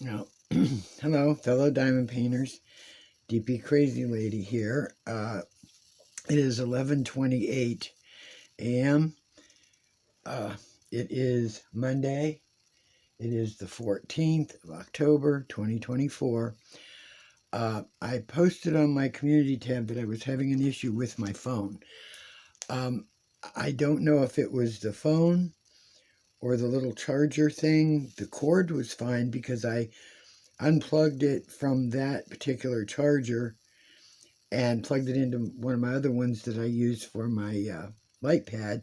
Well, hello, fellow diamond painters. DP Crazy Lady here. It is 11:28 a.m. Uh, it is Monday. It is the 14th of October, 2024. I posted on my community tab that I was having an issue with my phone. I don't know if it was the phone or the little charger thing. The cord was fine because I unplugged it from that particular charger and plugged it into one of my other ones that I use for my light pad.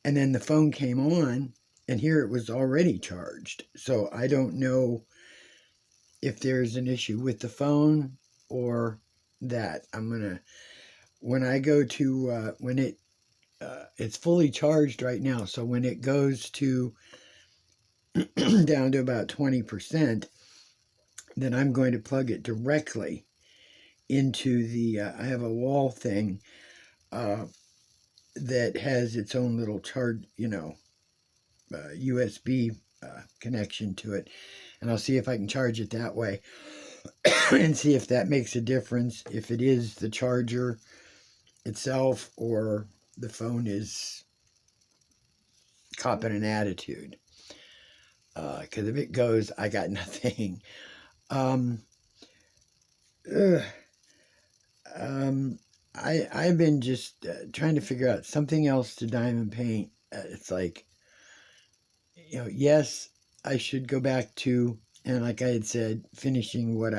And then the phone came on, and here it was already charged. So I don't know if there's an issue with the phone or that. When I go to, it's fully charged right now. So when it goes to down to about 20%, then I'm going to plug it directly into the, I have a wall thing that has its own little charge, USB connection to it. And I'll see if I can charge it that way and see if that makes a difference, if it is the charger itself or the phone is copping an attitude. Because if it goes, I got nothing. I've been just trying to figure out something else to diamond paint. It's like, yes, I should go back to, and like I had said, finishing what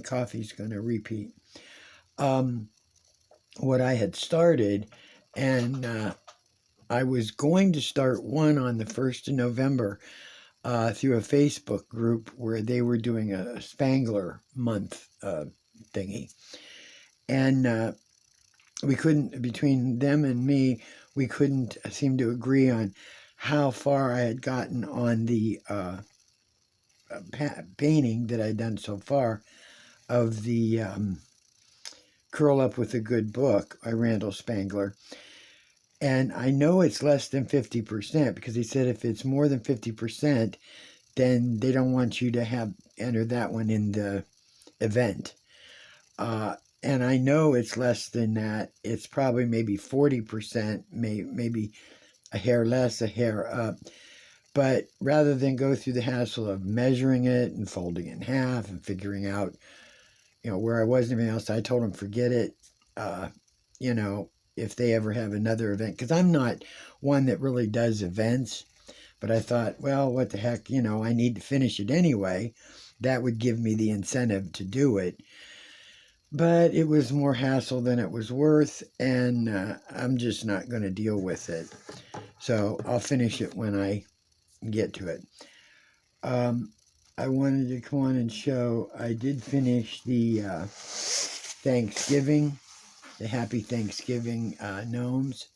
coffee's going to repeat, what I had started, and I was going to start one on the 1st of November through a Facebook group where they were doing a Spangler month thingy. And we couldn't, between them and me, we couldn't seem to agree on how far I had gotten on the painting that I'd done so far of the Curl Up with a Good Book by Randall Spangler. And I know it's less than 50% because he said if it's more than 50%, then they don't want you to enter that one in the event. And I know it's less than that. It's probably maybe 40%, maybe a hair less, a hair up. But rather than go through the hassle of measuring it and folding it in half and figuring out, where I was and everything else, I told them forget it. If they ever have another event, because I'm not one that really does events, but I thought, well, what the heck, I need to finish it anyway. That would give me the incentive to do it. But it was more hassle than it was worth, and I'm just not going to deal with it. So I'll finish it when I get to it. I wanted to come on and show I did finish the Thanksgiving, the Happy Thanksgiving gnomes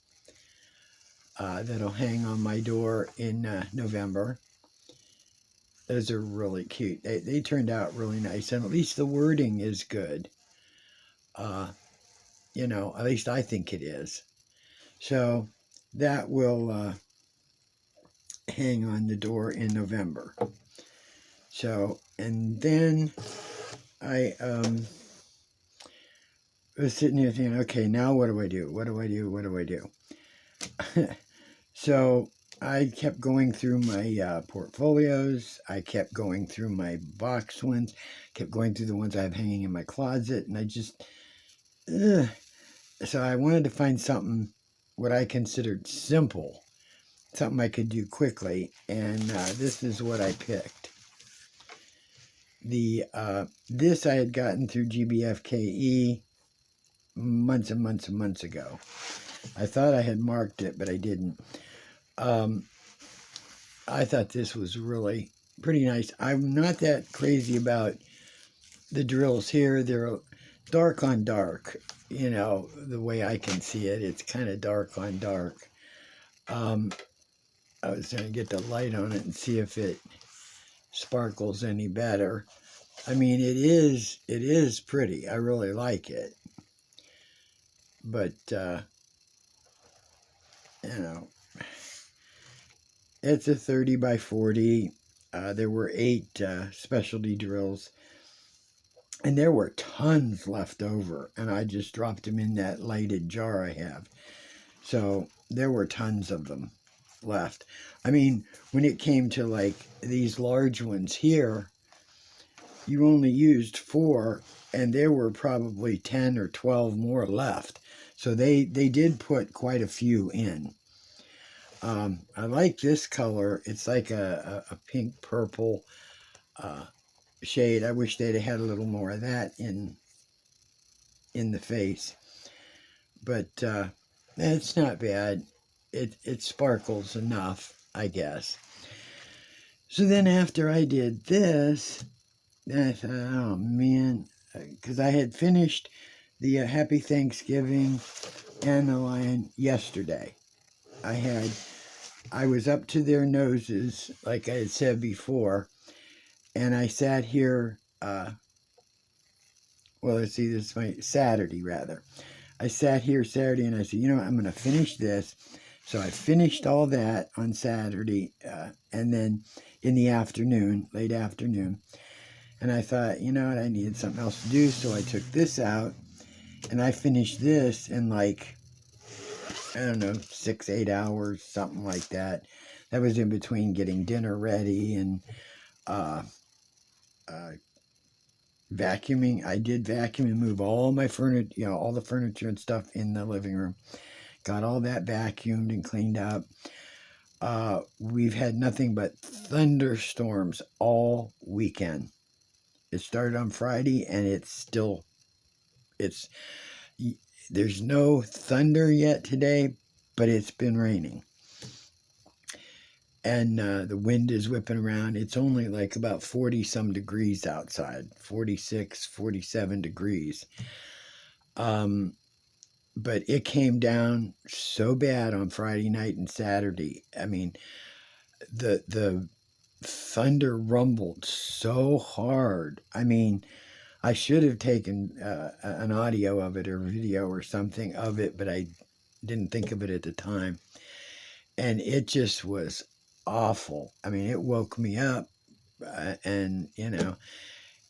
that'll hang on my door in November. Those are really cute. They turned out really nice, and at least the wording is good. At least I think it is. So that will hang on the door in November. So, and then I was sitting here thinking, okay, now what do I do? What do I do? What do I do? So I kept going through my portfolios. I kept going through my box ones. Kept going through the ones I have hanging in my closet. And I just, so I wanted to find something, what I considered simple, something I could do quickly. And this is what I picked. This I had gotten through GBFKE months and months and months ago. I thought I had marked it, but I didn't. I thought this was really pretty nice. I'm not that crazy about the drills here. They're dark on dark, the way I can see it. It's kind of dark on dark. I was going to get the light on it and see if it sparkles any better. I mean, it is pretty. I really like it. But, It's a 30 by 40. There were 8 specialty drills, and there were tons left over, and I just dropped them in that lighted jar I have. So there were tons of them left. I mean, when it came to like these large ones here, you only used 4, and there were probably 10 or 12 more left. So they did put quite a few in. I like this color. It's like a pink purple shade. I wish they'd have had a little more of that in the face. But it's not bad. It sparkles enough, I guess. So then after I did this, I thought, oh man, because I had finished the Happy Thanksgiving and the lion yesterday. I was up to their noses, like I had said before, and I sat here, well, let's see, this is my Saturday, rather. I sat here Saturday, and I said, you know what, I'm going to finish this. So I finished all that on Saturday, and then in the afternoon, late afternoon, and I thought, you know what, I needed something else to do, so I took this out, and I finished this in like, I don't know, 6-8 hours, something like that. That was in between getting dinner ready and vacuuming. I did vacuum and move all my furniture, you know, all the furniture and stuff in the living room. Got all that vacuumed and cleaned up. We've had nothing but thunderstorms all weekend. It started on Friday, and there's no thunder yet today, but it's been raining. And the wind is whipping around. It's only like about 40-some degrees outside, 46, 47 degrees. But it came down so bad on Friday night and Saturday. I mean, the thunder rumbled so hard. I mean, I should have taken an audio of it or video or something of it, but I didn't think of it at the time. And it just was awful. I mean, it woke me up, and, you know,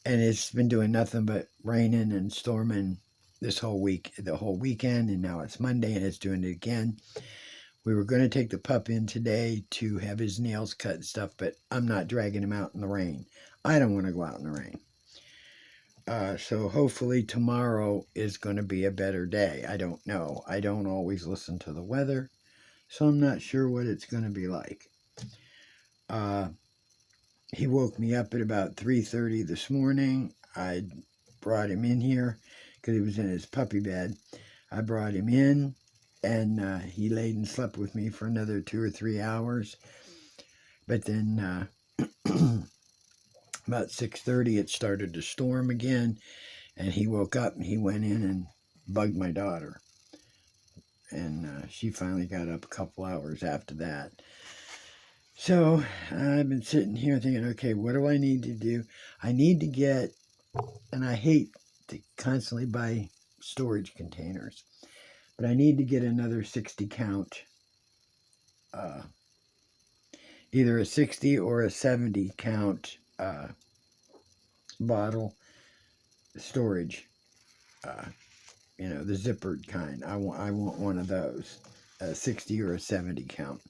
and it's been doing nothing but raining and storming this whole week, the whole weekend, and now it's Monday and it's doing it again. We were going to take the pup in today to have his nails cut and stuff, but I'm not dragging him out in the rain. I don't want to go out in the rain. So hopefully tomorrow is going to be a better day. I don't know. I don't always listen to the weather, so I'm not sure what it's going to be like. He woke me up at about 3:30 this morning. I brought him in here because he was in his puppy bed. I brought him in, and he laid and slept with me for another 2 or 3 hours. But then about 6:30 it started to storm again, and he woke up and he went in and bugged my daughter. And she finally got up a couple hours after that. So I've been sitting here thinking, okay, what do I need to do? I need to get, and I hate to constantly buy storage containers, but I need to get another 60 count, either a 60 or a 70 count bottle storage, you know, the zippered kind. I want one of those, a 60 or a 70 count.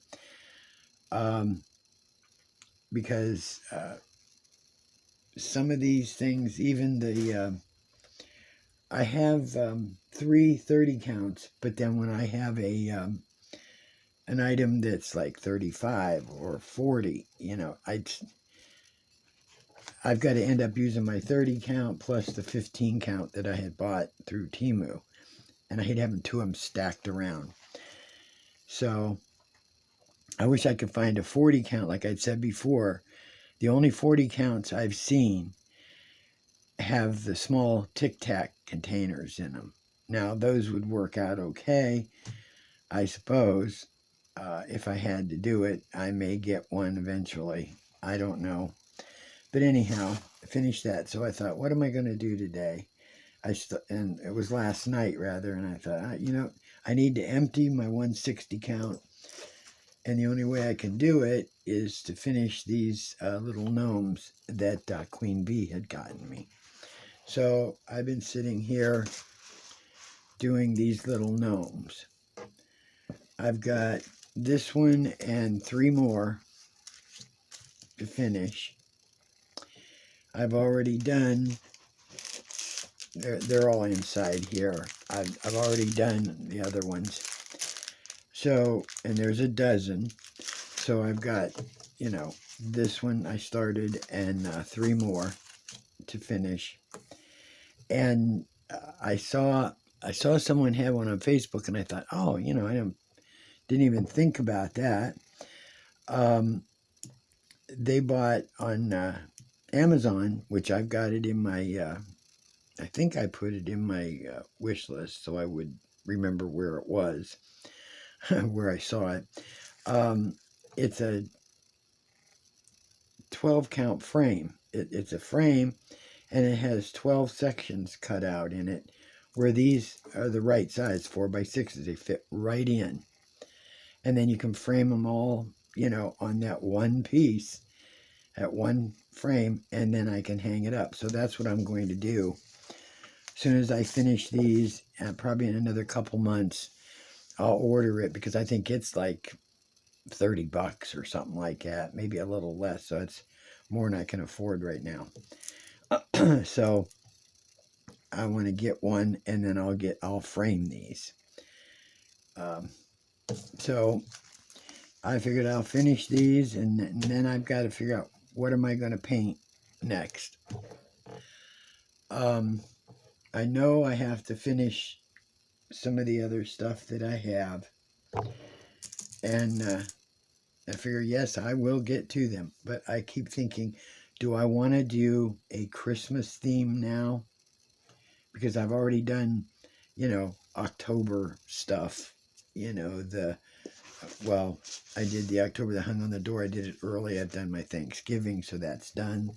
Because some of these things, even the, I have 3 30 counts, but then when I have an item that's like 35 or 40, you know, I've got to end up using my 30 count plus the 15 count that I had bought through Temu, and I hate having 2 of them stacked around. So I wish I could find a 40 count. Like I'd said before, the only 40 counts I've seen have the small Tic Tac containers in them. Now those would work out okay, I suppose. If I had to do it, I may get one eventually. I don't know. But anyhow, I finished that. So I thought, what am I going to do today? And it was last night, rather, and I thought, you know, I need to empty my 160 count And the only way I can do it is to finish these little gnomes that Queen Bee had gotten me. So I've been sitting here doing these little gnomes. I've got this one and 3 more to finish. I've already done, they're all inside here. I've already done the other ones. So, and there's a dozen. So I've got, this one I started and 3 more to finish. And I saw someone had one on Facebook, and I thought, oh, I didn't even think about that. They bought on Amazon, which I've got it in my, I think I put it in my wish list so I would remember where it was, where I saw it. It's a 12 count frame. It's a frame, and it has 12 sections cut out in it, where these are the right size, 4x6s. They fit right in. And then you can frame them all, on that one piece, at one frame, and then I can hang it up. So that's what I'm going to do. As soon as I finish these, probably in another couple months, I'll order it, because I think it's like $30 or something like that, maybe a little less. So it's more than I can afford right now. So I want to get one, and then I'll frame these. So I figured I'll finish these, and then I've got to figure out what am I going to paint next. I know I have to finish some of the other stuff that I have, and I figure, yes, I will get to them, but I keep thinking, do I want to do a Christmas theme now? Because I've already done, October stuff, well, I did the October that hung on the door. I did it early. I've done my Thanksgiving, so that's done.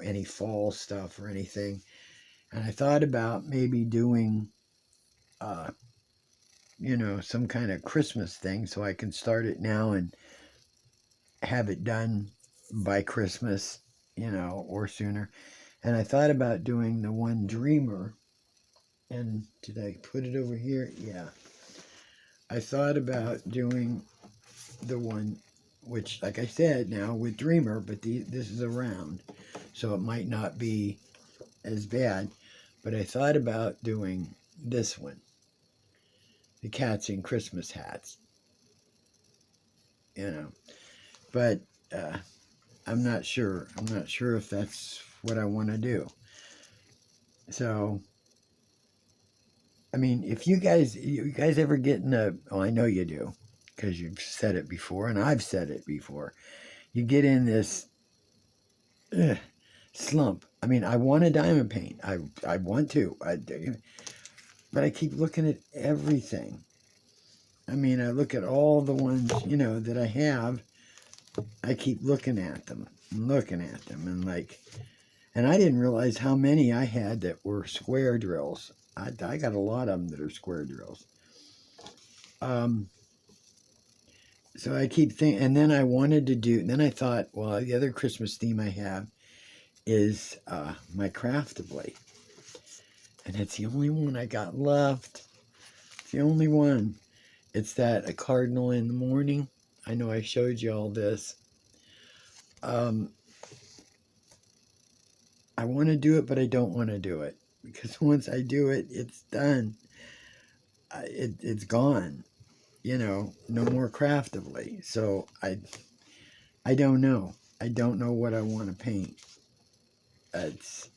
Any fall stuff or anything. And I thought about maybe doing, some kind of Christmas thing, so I can start it now and have it done by Christmas, or sooner. And I thought about doing the one Dreamer. And did I put it over here? Yeah. I thought about doing the one, which, like I said, now with Dreamer, but this is a round, so it might not be as bad. But I thought about doing this one, the cats in Christmas hats, But I'm not sure. I'm not sure if that's what I want to do. So, I mean, if you guys ever get in I know you do, because you've said it before, and I've said it before. You get in this slump. I mean, I want to diamond paint. I want to. But I keep looking at everything. I mean, I look at all the ones, that I have. I keep looking at them, and I didn't realize how many I had that were square drills. I got a lot of them that are square drills. So I keep thinking, and then then I thought, well, the other Christmas theme I have is my Craftably. And it's the only one I got left. It's the only one. It's that A Cardinal in the Morning. I know I showed you all this. I want to do it, but I don't want to do it. Because once I do it, it's done. It's gone. No more Craftably. So I don't know. I don't know what I want to paint. It's,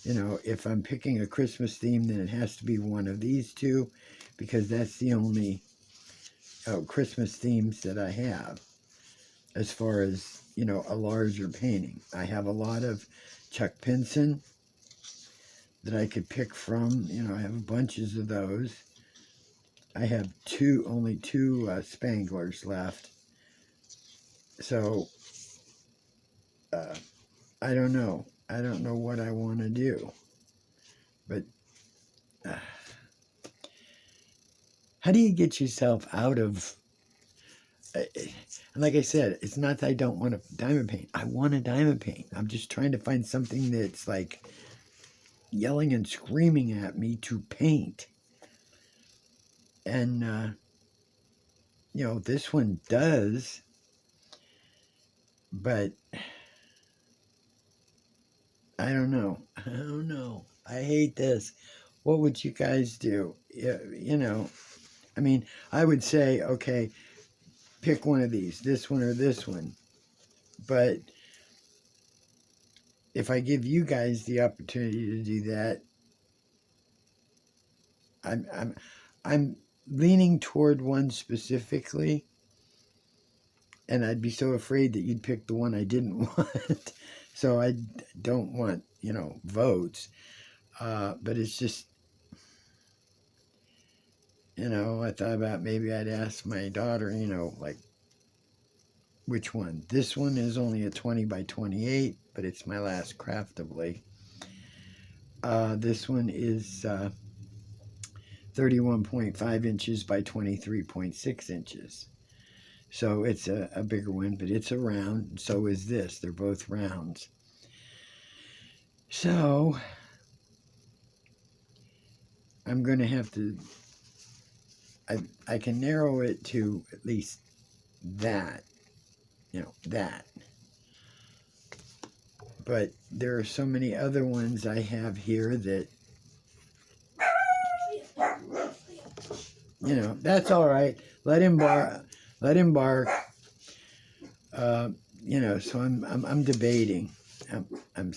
if I'm picking a Christmas theme, then it has to be one of these two, because that's the only Christmas themes that I have as far as, a larger painting. I have a lot of Chuck Pinson that I could pick from. I have bunches of those. I have only two Spanglers left. So, I don't know. I don't know what I want to do. But how do you get yourself out of And like I said, it's not that I don't want a diamond paint. I want a diamond paint. I'm just trying to find something that's like yelling and screaming at me to paint. And, you know, this one does, but I don't know. I don't know. I hate this. What would you guys do? You know, I mean, I would say, okay, pick one of these, this one or this one. But if I give you guys the opportunity to do that, I'm leaning toward one specifically, and I'd be so afraid that you'd pick the one I didn't want. So I don't want, you know, votes. But it's just, you know, I thought about maybe I'd ask my daughter, you know, like, which one? This one is only a 20 by 28, but it's my last craftably. This one is 31.5 inches by 23.6 inches. So it's a bigger one, but it's a round. So is this. They're both rounds. So I'm going to have to, I can narrow it to at least that, you know, that. But there are so many other ones I have here that, you know, that's all right. Let him bark. Let him bark. You know, so I'm debating. I'm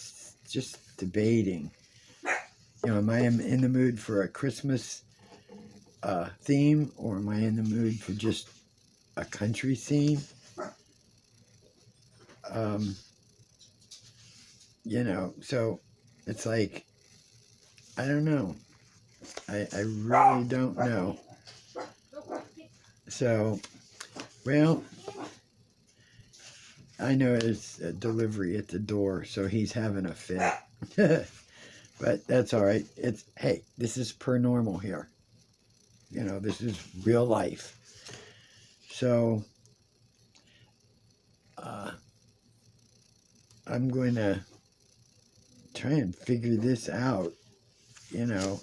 just debating. You know, am I in the mood for a Christmas theme, or am I in the mood for just a country theme? You know, so it's like, I don't know. I really don't know. So, well, I know it's a delivery at the door, so he's having a fit. But that's all right. It's, hey, this is per normal here. You know, this is real life. So, I'm going to try and figure this out. You know,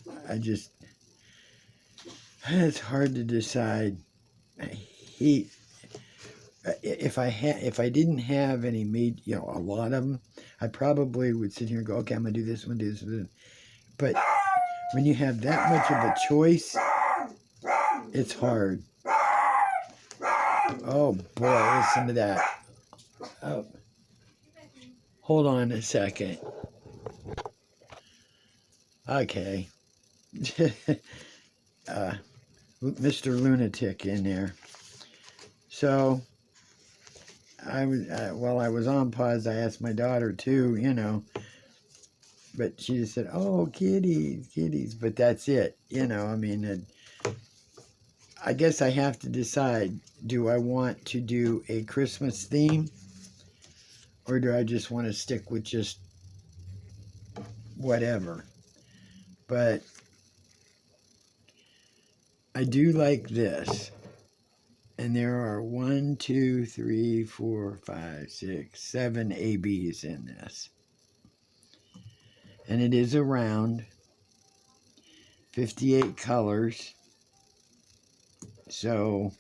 it's hard to decide. If I didn't have any you know, a lot of them, I probably would sit here and go, okay, I'm gonna do this one, do this one. But when you have that much of a choice, it's hard. Oh boy, listen to that. Oh, hold on a second. Okay. Mr. Lunatic in there. So while I was on pause, I asked my daughter too, you know, but she just said, "Oh, kitties," but that's it, you know. I mean, I guess I have to decide: do I want to do a Christmas theme, or do I just want to stick with just whatever? But I do like this. And there are 1, 2, 3, 4, 5, 6, 7 ABs in this. And it is a round, 58 colors. So,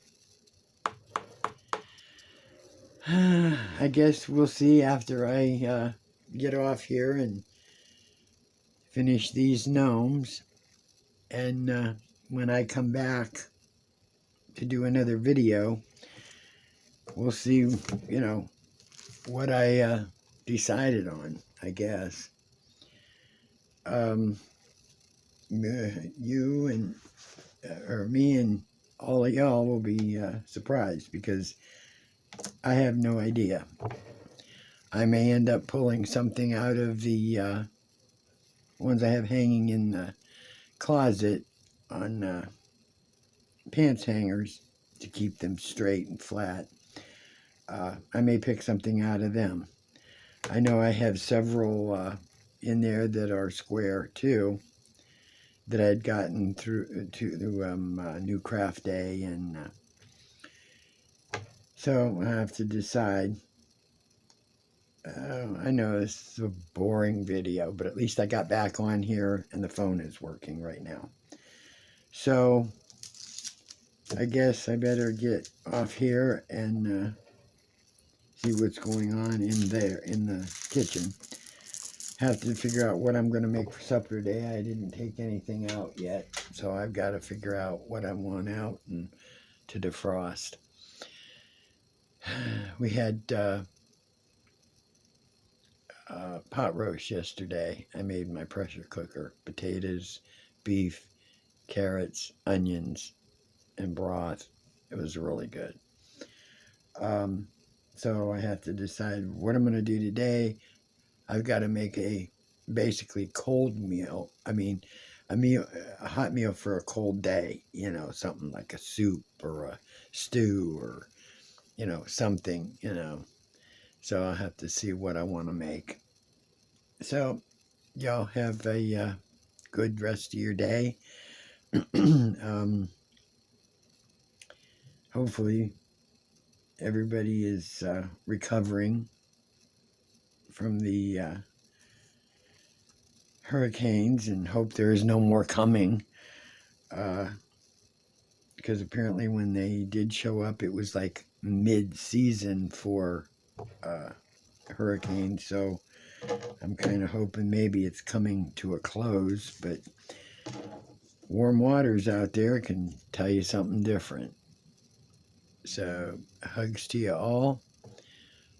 I guess we'll see after I get off here and finish these gnomes. And when I come back to do another video, we'll see, you know, what I decided on, I guess. You and or me and all of y'all will be surprised, because I have no idea. I may end up pulling something out of the ones I have hanging in the closet on pants hangers to keep them straight and flat. I may pick something out of them. I know I have several in there that are square too, that I'd gotten through New Craft Day, and So I have to decide. I know this is a boring video, but at least I got back on here and the phone is working right now. So I guess I better get off here and see what's going on in there in the kitchen. Have to figure out what I'm going to make for supper today. I didn't take anything out yet, so I've got to figure out what I want out and to defrost. We had pot roast yesterday. I made my pressure cooker. Potatoes, beef, carrots, onions, and broth. It was really good. So I have to decide what I'm going to do today. I've got to make a basically cold meal. I mean, a hot meal for a cold day. You know, something like a soup or a stew or, you know, something, you know. So I'll have to see what I want to make. So y'all have a good rest of your day. Hopefully everybody is recovering from the hurricanes and hope there is no more coming. Because apparently when they did show up, it was like mid-season for hurricanes. So I'm kind of hoping maybe it's coming to a close. But warm waters out there can tell you something different. So hugs to you all.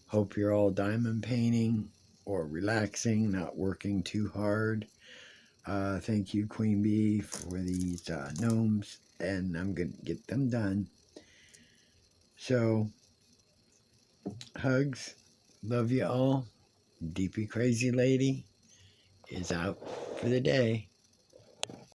Hope you're all diamond painting or relaxing, not working too hard. Thank you, Queen Bee, for these gnomes, and I'm going to get them done. So, hugs. Love you all. Deepy Crazy Lady is out for the day.